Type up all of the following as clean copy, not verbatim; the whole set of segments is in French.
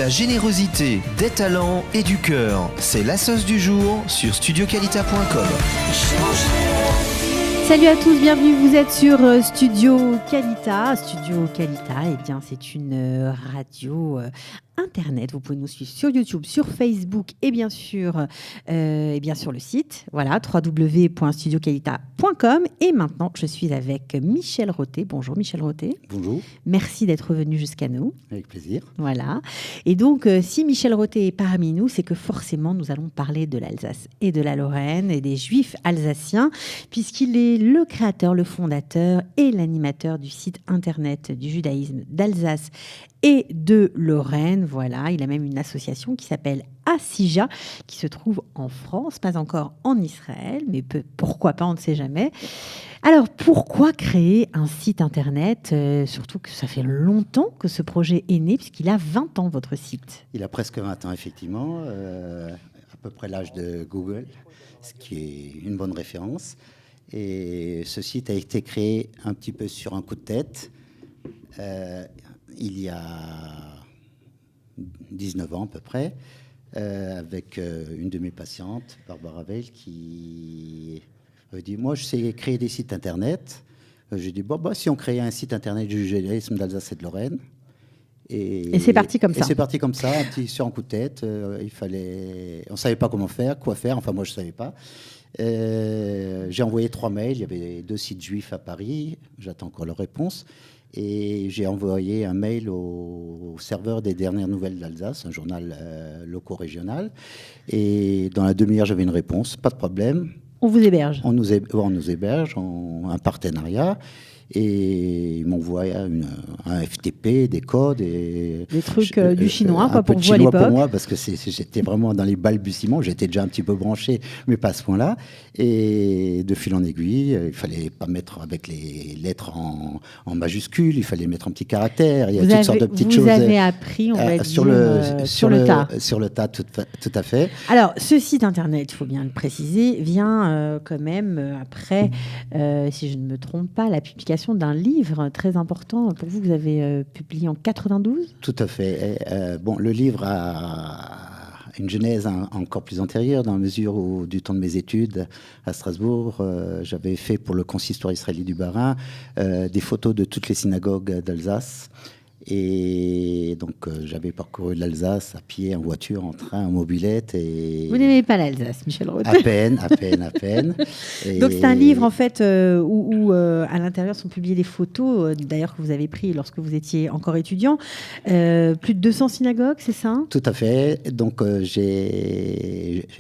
la générosité, des talents et du cœur. C'est la sauce du jour sur studiocalita.com. Salut à tous, bienvenue, vous êtes sur Studio Calita. Studio Calita, eh bien, c'est une radio Internet. Vous pouvez nous suivre sur YouTube, sur Facebook et bien sûr le site. Voilà, www.studiocalita.com. Et maintenant, je suis avec Michel Roté. Bonjour Michel Roté. Bonjour. Merci d'être venu jusqu'à nous. Avec plaisir. Voilà. Et donc, si Michel Roté est parmi nous, c'est que forcément, nous allons parler de l'Alsace et de la Lorraine et des Juifs alsaciens, puisqu'il est le créateur, le fondateur et l'animateur du site internet du judaïsme d'Alsace et de Lorraine. Voilà, il a même une association qui s'appelle Assija, qui se trouve en France, pas encore en Israël, mais pourquoi pas, on ne sait jamais. Alors, pourquoi créer un site internet, surtout que ça fait longtemps que ce projet est né, puisqu'il a 20 ans, votre site. Il a presque 20 ans, effectivement, à peu près l'âge de Google, ce qui est une bonne référence. Et ce site a été créé un petit peu sur un coup de tête. Il y a 19 ans à peu près, avec une de mes patientes, Barbara Veil, qui dit « Moi, je sais créer des sites internet. » J'ai dit « Bon, si on créait un site internet du judaïsme d'Alsace et de Lorraine. » Et c'est parti comme ça. Et c'est parti comme ça, sur un coup de tête. On ne savait pas comment faire, quoi faire. Enfin, moi, je ne savais pas. J'ai envoyé 3 mails. Il y avait 2 sites juifs à Paris. J'attends encore leur réponse. Et j'ai envoyé un mail au serveur des dernières nouvelles d'Alsace, un journal loco-régional. Et dans la demi-heure, j'avais une réponse. Pas de problème. On vous héberge. On nous héberge, un partenariat. Et ils m'envoient un FTP, des codes. Et des trucs du chinois, quoi, pour vous à l'époque. l'époque. Pour moi, parce que j'étais vraiment dans les balbutiements. J'étais déjà un petit peu branché, mais pas à ce point-là. Et de fil en aiguille, il fallait pas mettre avec les lettres en majuscules, il fallait mettre en petits caractères. Il y a toutes sortes de petites choses. Vous avez appris, on va dire, sur le tas. Sur le tas, tout à fait. Alors, ce site internet, il faut bien le préciser, vient quand même après, si je ne me trompe pas, la publication d'un livre très important pour vous, que vous avez publié en 92. Tout à fait. Le livre a une genèse encore plus antérieure, dans la mesure où, du temps de mes études à Strasbourg, j'avais fait pour le consistoire israélien du Bas-Rhin des photos de toutes les synagogues d'Alsace. Et donc, j'avais parcouru l'Alsace à pied, en voiture, en train, en mobilette. Et vous n'aimez pas l'Alsace, Michel Roté? À peine. Et donc, c'est un livre, en fait, où à l'intérieur sont publiées des photos, d'ailleurs, que vous avez prises lorsque vous étiez encore étudiant. Plus de 200 synagogues, c'est ça? Tout à fait. Donc,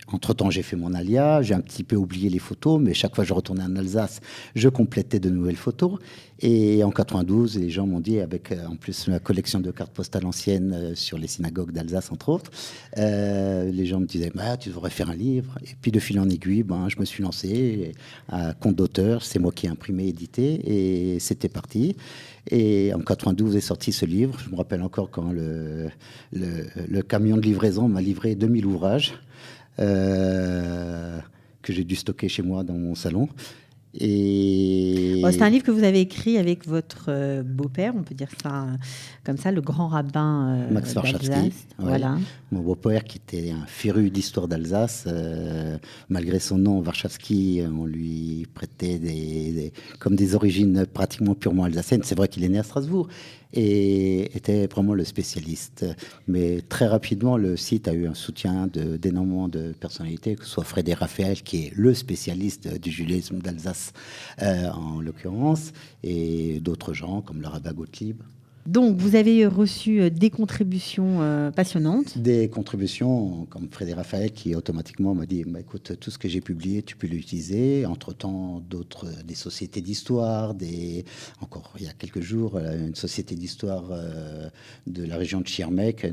entre-temps, j'ai fait mon alia. J'ai un petit peu oublié les photos, mais chaque fois que je retournais en Alsace, je complétais de nouvelles photos. Et en 92, les gens m'ont dit, avec en plus la collection de cartes postales anciennes sur les synagogues d'Alsace, entre autres, les gens me disaient tu devrais faire un livre. Et puis de fil en aiguille, je me suis lancé à compte d'auteur. C'est moi qui ai imprimé, édité, et c'était parti. Et en 92 est sorti ce livre. Je me rappelle encore quand le camion de livraison m'a livré 2000 ouvrages que j'ai dû stocker chez moi dans mon salon. C'est un livre que vous avez écrit avec votre beau-père, on peut dire ça comme ça, le grand rabbin Max Warschawski. Voilà. Mon beau-père qui était un féru d'histoire d'Alsace, malgré son nom Warschawski, on lui prêtait comme des origines pratiquement purement alsaciennes. C'est vrai qu'il est né à Strasbourg et était vraiment le spécialiste. Mais très rapidement, le site a eu un soutien d'énormément de personnalités, que ce soit Frédéric Raphaël, qui est le spécialiste du judaïsme d'Alsace, en l'occurrence, et d'autres gens comme le rabbin Gottlieb. Donc, vous avez reçu des contributions passionnantes. Des contributions comme Frédéric Raphaël qui automatiquement m'a dit écoute, tout ce que j'ai publié, tu peux l'utiliser. Entre-temps, des sociétés d'histoire, encore il y a quelques jours, une société d'histoire de la région de Schirmeck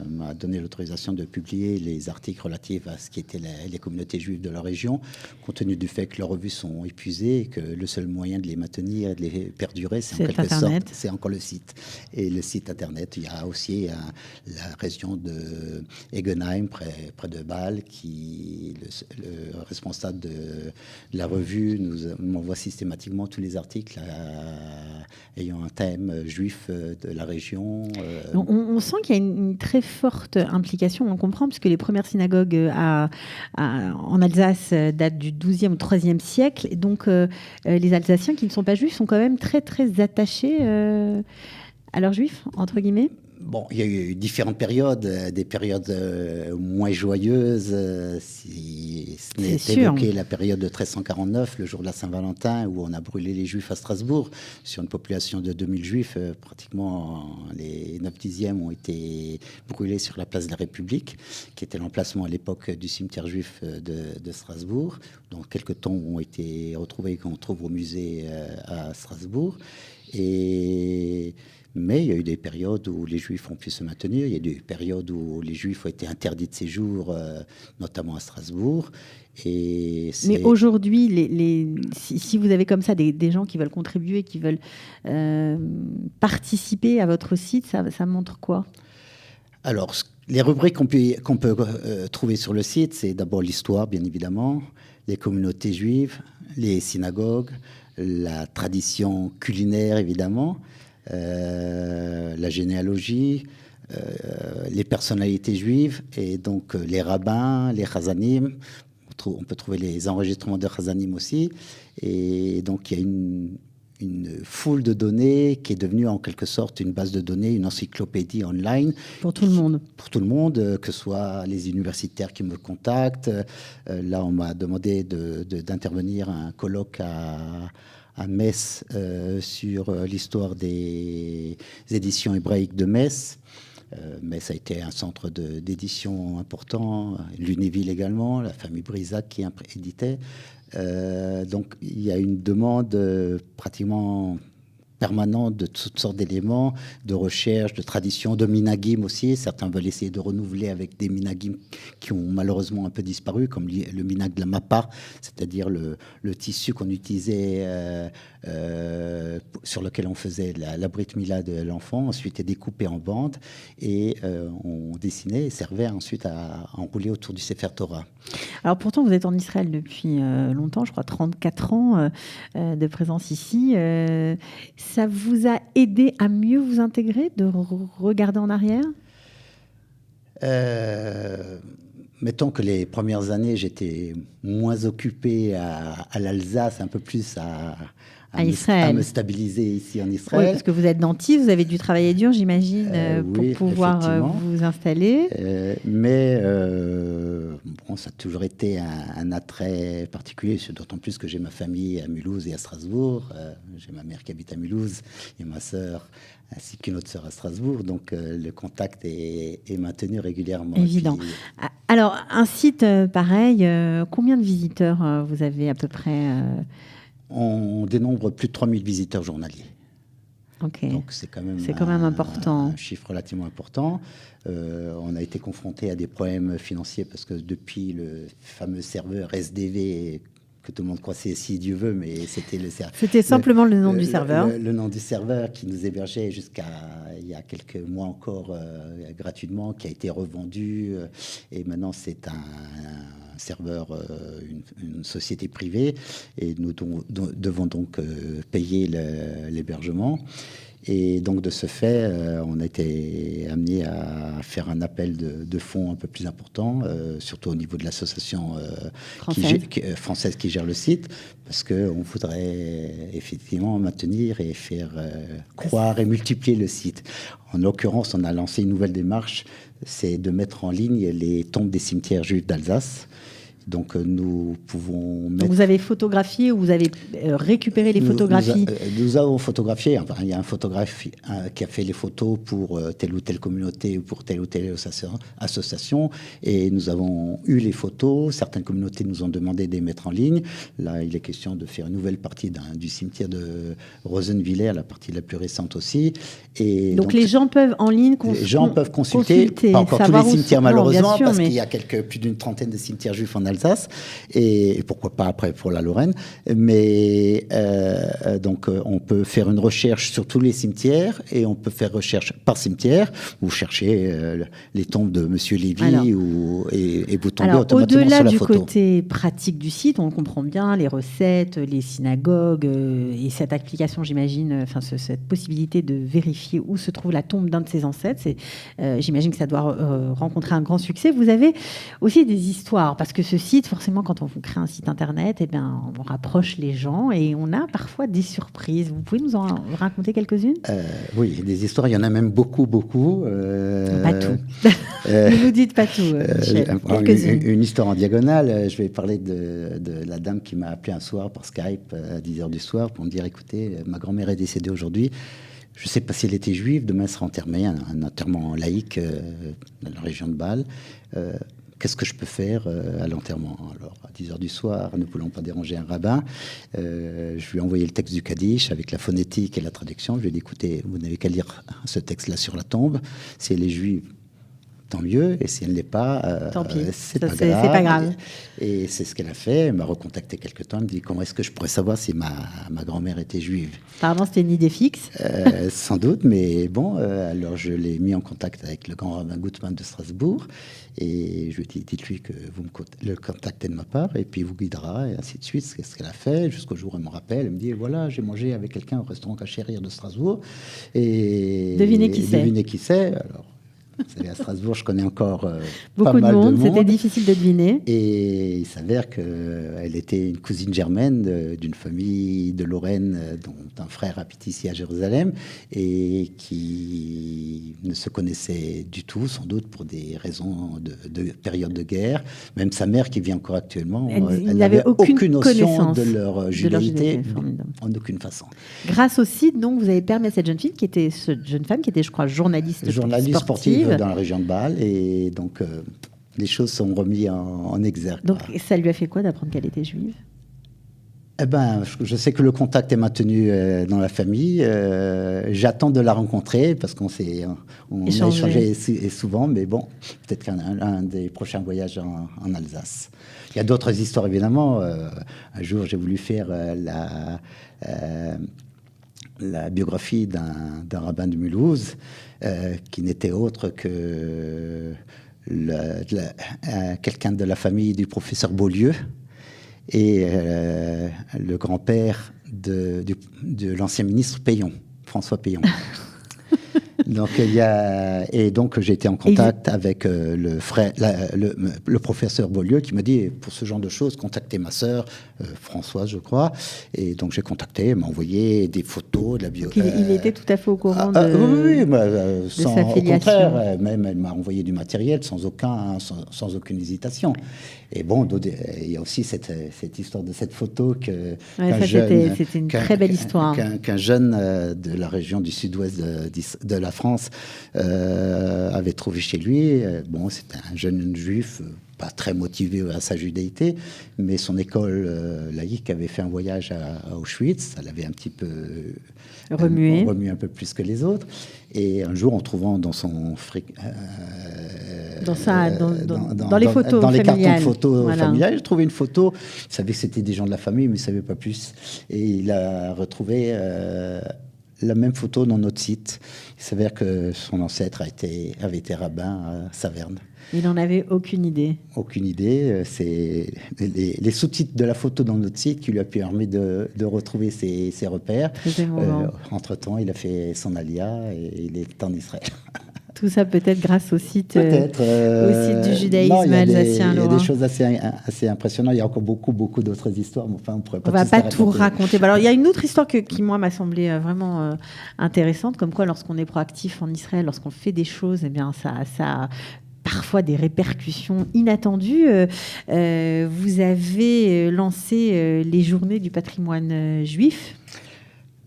m'a donné l'autorisation de publier les articles relatifs à ce qui étaient les communautés juives de la région, compte tenu du fait que leurs revues sont épuisées et que le seul moyen de les maintenir et de les perdurer, c'est en quelque sorte, c'est encore le site. et le site internet. Il y a aussi la région de Egenheim, près de Bâle, qui le responsable de la revue m'envoie systématiquement tous les articles ayant un thème juif de la région. On sent qu'il y a une très forte implication, on comprend, puisque les premières synagogues en Alsace datent du XIIe ou XIIIe siècle. Et donc, les Alsaciens qui ne sont pas juifs sont quand même très, très attachés à leurs juifs, entre guillemets. Bon, il y a eu différentes périodes, des périodes moins joyeuses, si ce n'est évoqué la période de 1349, le jour de la Saint-Valentin, où on a brûlé les Juifs à Strasbourg. Sur une population de 2000 Juifs, pratiquement les 9/10 ont été brûlés sur la place de la République, qui était l'emplacement à l'époque du cimetière juif de Strasbourg, dont quelques tombes ont été retrouvées qu'on trouve au musée à Strasbourg. Mais il y a eu des périodes où les Juifs ont pu se maintenir. Il y a eu des périodes où les Juifs ont été interdits de séjour, notamment à Strasbourg. Mais aujourd'hui, si vous avez comme ça des gens qui veulent contribuer, qui veulent participer à votre site, ça montre quoi ? Alors, les rubriques qu'on peut trouver sur le site, c'est d'abord l'histoire, bien évidemment, les communautés juives, les synagogues, la tradition culinaire, évidemment, la généalogie, les personnalités juives, et donc les rabbins, les chazanim. On peut trouver les enregistrements de chazanim aussi. Et donc, il y a une foule de données qui est devenue en quelque sorte une base de données, une encyclopédie online. Pour tout le monde. Pour tout le monde, que ce soit les universitaires qui me contactent. Là, on m'a demandé d'intervenir à un colloque à Metz sur l'histoire des éditions hébraïques de Metz. Metz a été un centre d'édition important, Lunéville également, la famille Brisac qui éditait. Donc il y a une demande pratiquement permanente de toutes sortes d'éléments, de recherche, de traditions, de minagim aussi. Certains veulent essayer de renouveler avec des minagim qui ont malheureusement un peu disparu, comme le minag de la mappa, c'est-à-dire le tissu qu'on utilisait, sur lequel on faisait la brit mila de l'enfant, ensuite est découpé en bandes et on dessinait et servait ensuite à enrouler autour du Sefer Torah. Alors pourtant, vous êtes en Israël depuis longtemps, je crois 34 ans de présence ici. Ça vous a aidé à mieux vous intégrer, de regarder en arrière ? Mettons que les premières années, j'étais moins occupé à l'Alsace, un peu plus à me stabiliser ici en Israël. Oui, parce que vous êtes dentiste, vous avez dû travailler dur, j'imagine, pour pouvoir vous installer. Mais ça a toujours été un attrait particulier, d'autant plus que j'ai ma famille à Mulhouse et à Strasbourg. J'ai ma mère qui habite à Mulhouse et ma sœur, ainsi qu'une autre sœur à Strasbourg. Donc, le contact est maintenu régulièrement. Évident. Alors, un site pareil, combien de visiteurs vous avez à peu près On dénombre plus de 3000 visiteurs journaliers. Okay. Donc c'est quand même important. Un chiffre relativement important. On a été confronté à des problèmes financiers parce que depuis le fameux serveur SDV, que tout le monde croit c'est si Dieu veut, mais c'était simplement le nom du serveur. Le nom du serveur qui nous hébergeait jusqu'à il y a quelques mois encore gratuitement, qui a été revendu et maintenant c'est un serveur, une société privée, et nous devons donc payer l'hébergement. Et donc, de ce fait, on a été amené à faire un appel de fonds un peu plus important, surtout au niveau de l'association française qui gère le site, parce qu'on voudrait effectivement maintenir et faire croire et multiplier le site. En l'occurrence, on a lancé une nouvelle démarche, c'est de mettre en ligne les tombes des cimetières juifs d'Alsace. Donc, nous pouvons mettre... Donc vous avez photographié ou vous avez récupéré les photographies ? Nous avons photographié. Enfin, il y a un photographe qui a fait les photos pour telle ou telle communauté ou pour telle ou telle association. Et nous avons eu les photos. Certaines communautés nous ont demandé de les mettre en ligne. Là, il est question de faire une nouvelle partie du cimetière de Rosenwiller, la partie la plus récente aussi. Et donc les gens peuvent en ligne les gens peuvent consulter. Pas encore tous les cimetières, malheureusement, parce qu'il y a plus d'une trentaine de cimetières juifs en Allemagne. Alsace, et pourquoi pas après pour la Lorraine. Mais donc on peut faire une recherche sur tous les cimetières, et on peut faire recherche par cimetière. Vous cherchez les tombes de Monsieur Lévy, et vous tombez automatiquement au-delà sur la du photo. côté pratique du site, on comprend bien les recettes, les synagogues, et cette application, j'imagine, enfin cette possibilité de vérifier où se trouve la tombe d'un de ses ancêtres. J'imagine que ça doit rencontrer un grand succès. Vous avez aussi des histoires, parce que ce site, forcément, quand on crée un site internet, eh bien, on rapproche les gens et on a parfois des surprises. Vous pouvez nous en raconter quelques-unes ? Oui, des histoires, il y en a même beaucoup. Pas tout. Ne nous dites pas tout, Michel. Une histoire en diagonale. Je vais parler de la dame qui m'a appelé un soir par Skype à 10h du soir pour me dire, écoutez, ma grand-mère est décédée aujourd'hui. Je ne sais pas si elle était juive, demain elle sera enterrée, un enterrement laïque dans la région de Bâle. Qu'est-ce que je peux faire à l'enterrement ? Alors, à 10h du soir, ne voulant pas déranger un rabbin, je lui ai envoyé le texte du Kaddish avec la phonétique et la traduction. Je lui ai dit, écoutez, vous n'avez qu'à lire ce texte-là sur la tombe. Si elle est juive, tant mieux, et si elle ne l'est pas, tant pis. C'est pas grave. Et c'est ce qu'elle a fait. Elle m'a recontacté quelque temps. Elle me dit, comment est-ce que je pourrais savoir si ma grand-mère était juive ? Apparemment, c'était une idée fixe. Sans doute, mais bon, alors je l'ai mis en contact avec le grand rabbin Gutmann de Strasbourg, et je lui ai dit, dites-lui que vous le contactez de ma part, et puis il vous guidera, et ainsi de suite. C'est ce qu'elle a fait, jusqu'au jour où elle me rappelle. Elle me dit, voilà, j'ai mangé avec quelqu'un au restaurant Cachérir de Strasbourg, et... Devinez qui c'est. Alors, vous savez, à Strasbourg, je connais encore beaucoup pas mal de monde. C'était difficile de deviner. Et il s'avère qu'elle était une cousine germaine d'une famille de Lorraine, dont un frère habite ici à Jérusalem, et qui ne se connaissait du tout, sans doute pour des raisons de période de guerre. Même sa mère, qui vit encore actuellement, elle n'avait aucune notion de leur judaïté, en aucune façon. Grâce au site, donc, vous avez permis à cette jeune femme qui était, je crois, journaliste sportive dans la région de Bâle, et donc les choses sont remises en exergue. Donc ça lui a fait quoi d'apprendre qu'elle était juive ? Eh ben, je sais que le contact est maintenu dans la famille. J'attends de la rencontrer parce qu'on a échangé souvent, mais bon, peut-être qu'un des prochains voyages en Alsace. Il y a d'autres histoires, évidemment. Un jour, j'ai voulu faire la biographie d'un rabbin de Mulhouse, qui n'était autre que quelqu'un de la famille du professeur Beaulieu, et le grand-père de l'ancien ministre Payon, François Payon. Donc, donc j'ai été en contact avec le professeur Beaulieu, qui m'a dit, pour ce genre de choses, contactez ma sœur, Françoise, je crois. Et donc j'ai contacté, elle m'a envoyé des photos de la bio. Il était tout à fait au courant de sa filiation. Au contraire, même elle m'a envoyé du matériel sans aucune hésitation. Et bon, il y a aussi cette histoire de cette photo c'était une très belle histoire. Qu'un jeune de la région du sud-ouest de la France avait trouvé chez lui. Bon, c'était un jeune juif, pas très motivé à sa judaïté, mais son école laïque avait fait un voyage à Auschwitz. Ça l'avait un petit peu remué un peu plus que les autres. Et un jour, en trouvant dans son dans les photos dans les familiales. cartons de photos familiales, j'ai trouvé une photo. Il savait que c'était des gens de la famille, mais il ne savait pas plus. Et il a retrouvé la même photo dans notre site. Il s'avère que son ancêtre avait été rabbin à Saverne. Il n'en avait aucune idée. Aucune idée. C'est les sous-titres de la photo dans notre site qui lui a permis de retrouver ses repères. Entre-temps, il a fait son alia et il est en Israël. Tout ça peut-être grâce au site du judaïsme alsacien. Il y a des choses assez impressionnantes. Il y a encore beaucoup d'autres histoires. Mais enfin, on ne va pas tout raconter. Alors, il y a une autre histoire qui, moi, m'a semblé vraiment intéressante, comme quoi, lorsqu'on est proactif en Israël, lorsqu'on fait des choses, eh bien, ça a parfois des répercussions inattendues. Vous avez lancé les journées du patrimoine juif.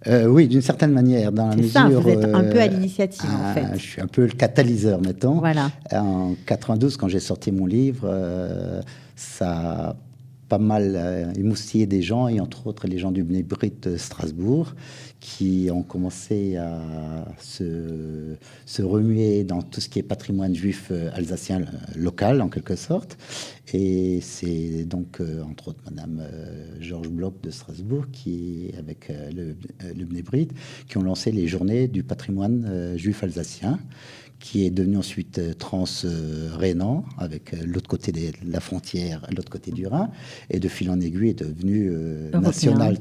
Oui, d'une certaine manière, dans la mesure. Vous êtes un peu à l'initiative, en fait. Je suis un peu le catalyseur, mettons. Voilà. En 92, quand j'ai sorti mon livre, ça a pas mal émoustillé des gens, et entre autres les gens du Bnei Brit de Strasbourg, qui ont commencé à se remuer dans tout ce qui est patrimoine juif alsacien local, en quelque sorte. Et c'est donc, entre autres, Madame Georges Bloch de Strasbourg, qui, avec le Bnebrit, qui ont lancé les journées du patrimoine juif alsacien, qui est devenu ensuite trans-rhénan, avec l'autre côté de la frontière, l'autre côté du Rhin, et de fil en aiguille est devenu national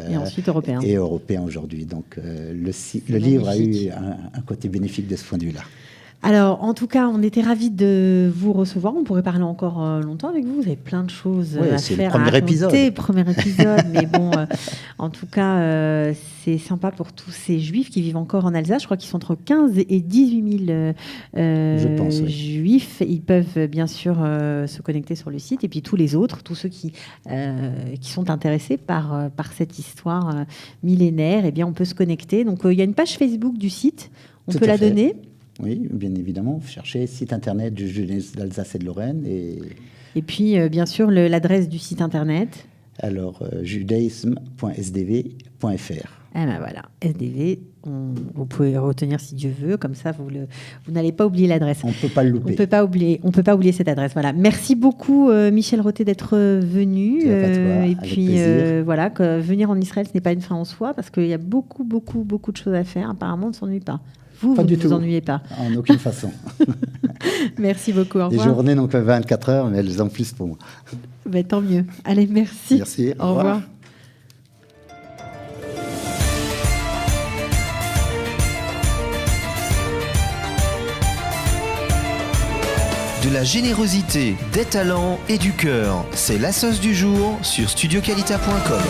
et ensuite européen. Et européen aujourd'hui. Donc le livre a eu un côté bénéfique de ce point de vue-là. Alors, en tout cas, on était ravis de vous recevoir. On pourrait parler encore longtemps avec vous. Vous avez plein de choses à faire. C'est le premier épisode. Mais bon, en tout cas, c'est sympa pour tous ces juifs qui vivent encore en Alsace. Je crois qu'ils sont entre 15 et 18 000 juifs. Ils peuvent bien sûr se connecter sur le site. Et puis tous les autres, tous ceux qui sont intéressés par cette histoire millénaire, eh bien, on peut se connecter. Donc, il y a une page Facebook du site. On peut la donner. Oui, bien évidemment. Vous cherchez site internet du Judaïsme d'Alsace et de Lorraine. Et puis, bien sûr, l'adresse du site internet. Alors, judaïsme.sdv.fr. Eh ben voilà, SDV, vous pouvez retenir si Dieu veut, comme ça vous n'allez pas oublier l'adresse. On ne peut pas le louper. On peut pas oublier cette adresse. Voilà. Merci beaucoup Michel Roté d'être venu. Et puis voilà, venir en Israël, ce n'est pas une fin en soi, parce qu'il y a beaucoup de choses à faire. Apparemment, on ne s'ennuie pas. Vous ne vous ennuyez pas. En aucune façon. Merci beaucoup. Au revoir. Les journées n'ont que 24 heures, mais elles en plus pour moi. Ben, tant mieux. Allez, merci. Merci. Au revoir. De la générosité, des talents et du cœur, c'est la sauce du jour sur studioqualita.com.